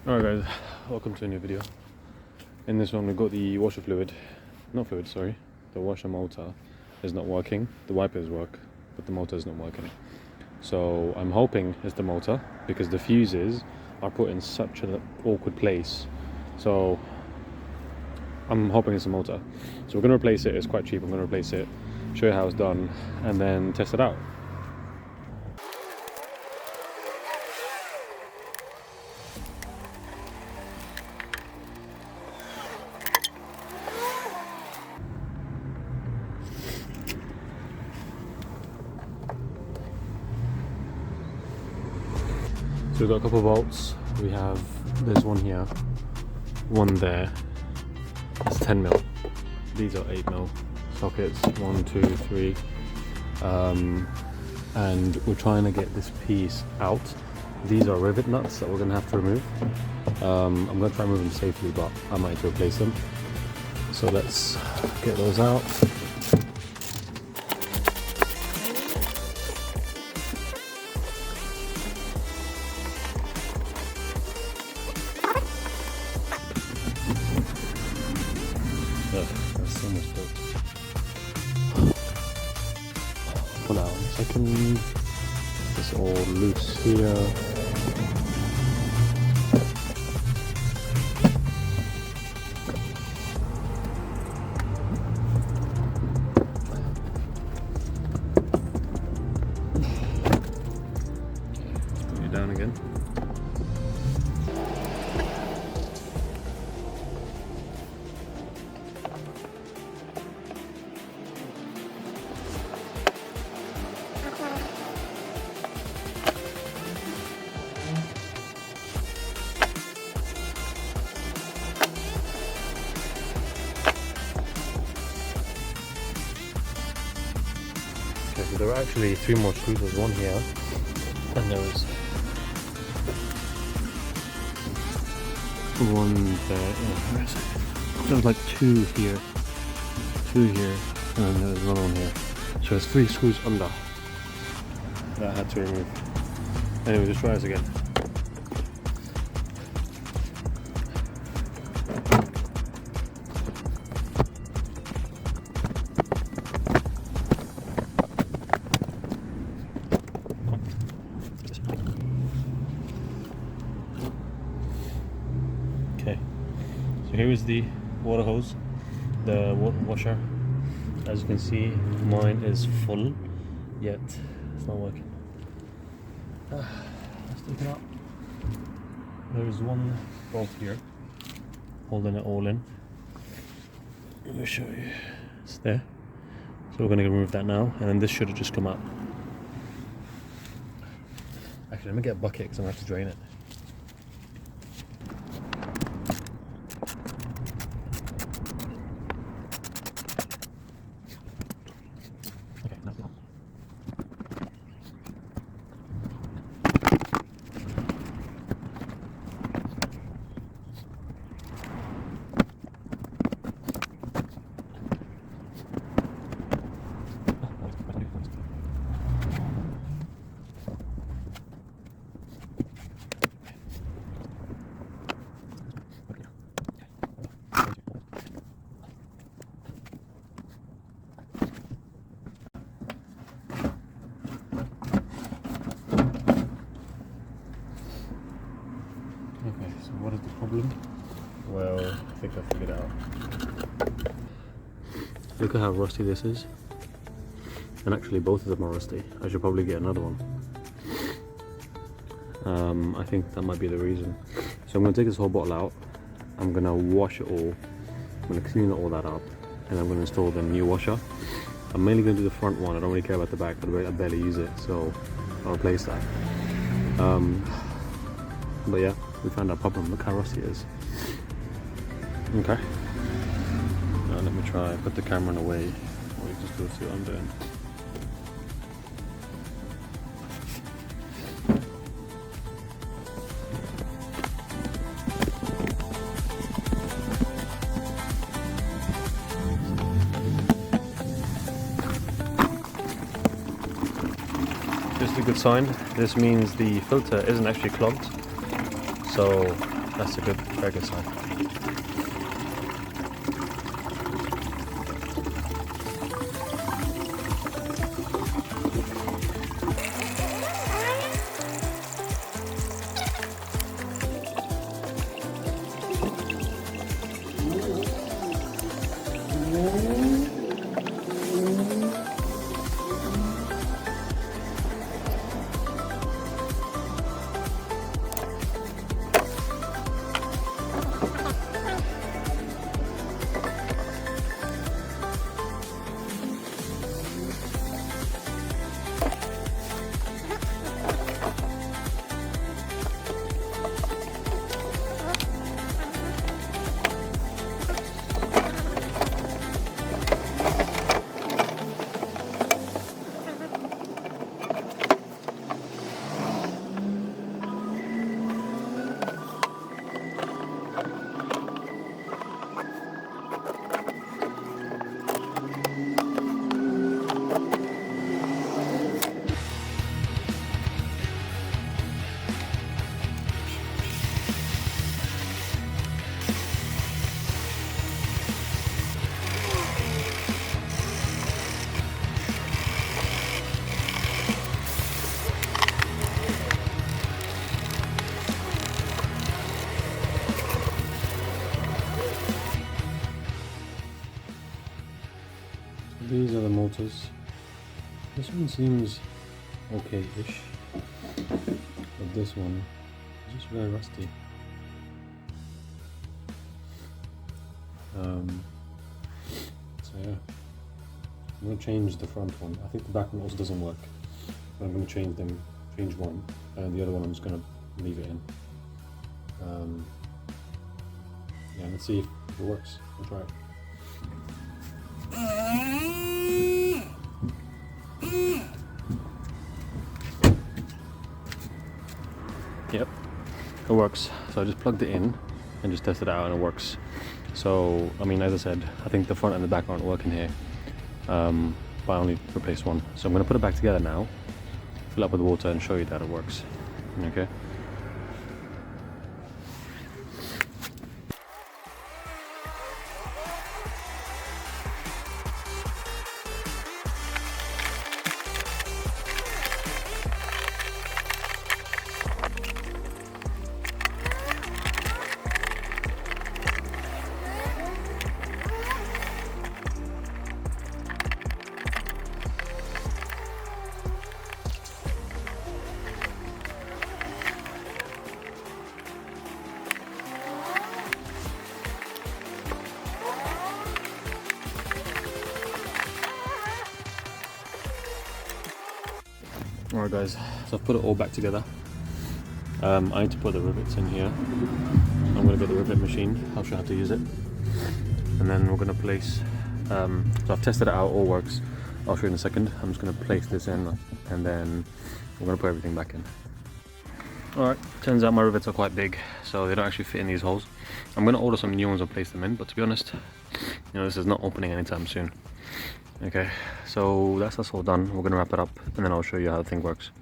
Alright guys, welcome to a new video. In this one we've got the washer fluid, the washer motor is not working. The wipers work, but the motor is not working. So I'm hoping it's the motor because the fuses are put in such an awkward place. So I'm hoping it's the motor. So we're going to replace it. It's quite cheap. I'm going to replace it, show you how it's done, and then test it out. So we've got a couple of bolts. There's one here, one there. That's 10mm. These are 8mm sockets. 1, 2, 3. And we're trying to get this piece out. These are rivet nuts that we're going to have to remove. I'm going to try and remove them safely, but I might need to replace them. So let's get those out. That's so much dirt. Pull out in a second. It's all loose here. Let's put it down again. Okay, so there are actually 3 more screws. There's one here, and there's one there. Oh, where is it? There was like 2 here, and then there's another one here. So there's 3 screws under that I had to remove. Anyway, just try this again. Okay, so here is the water hose, the water washer. As you can see, mine is full, yet it's not working. Let's take it out. There is one bolt here, holding it all in. Let me show you. It's there. So we're going to remove that now, and then this should have just come out. Actually, let me get a bucket because I'm going to have to drain it. Okay, so what is the problem? Well, I think I figured it out. Look at how rusty this is. And actually both of them are rusty. I should probably get another one. I think that might be the reason. So I'm going to take this whole bottle out. I'm going to wash it all. I'm going to clean all that up. And I'm going to install the new washer. I'm mainly going to do the front one. I don't really care about the back. I barely use it. So I'll replace that. But yeah, we found our problem. Look how rusty it is. Okay. Now let me try put the camera away, or you just go see what I'm doing. This is a good sign. This means the filter isn't actually clogged. So That's a good, very good sign. These are the motors. This one seems okay-ish, but this one is just very rusty. So yeah, I'm going to change the front one. I think the back one also doesn't work, but I'm going to change one, and the other one I'm just going to leave it in. Yeah, let's see if it works. We'll try it. Yep, it works. So I just plugged it in and just tested it out and it works. So, I mean, as I said, I think the front and the back aren't working here, but I only replaced one. So I'm going to put it back together now, fill up with water and show you that it works. Okay. Alright guys, so I've put it all back together. I need to put the rivets in here. I'm going to get the rivet machine, I'll show you how to use it. And then we're going to place, so I've tested it out, all works. I'll show you in a second. I'm just going to place this in and then we're going to put everything back in. Alright, turns out my rivets are quite big, so they don't actually fit in these holes. I'm going to order some new ones and place them in, but to be honest, you know, this is not opening anytime soon. Okay, so that's all done. We're going to wrap it up and then I'll show you how the thing works.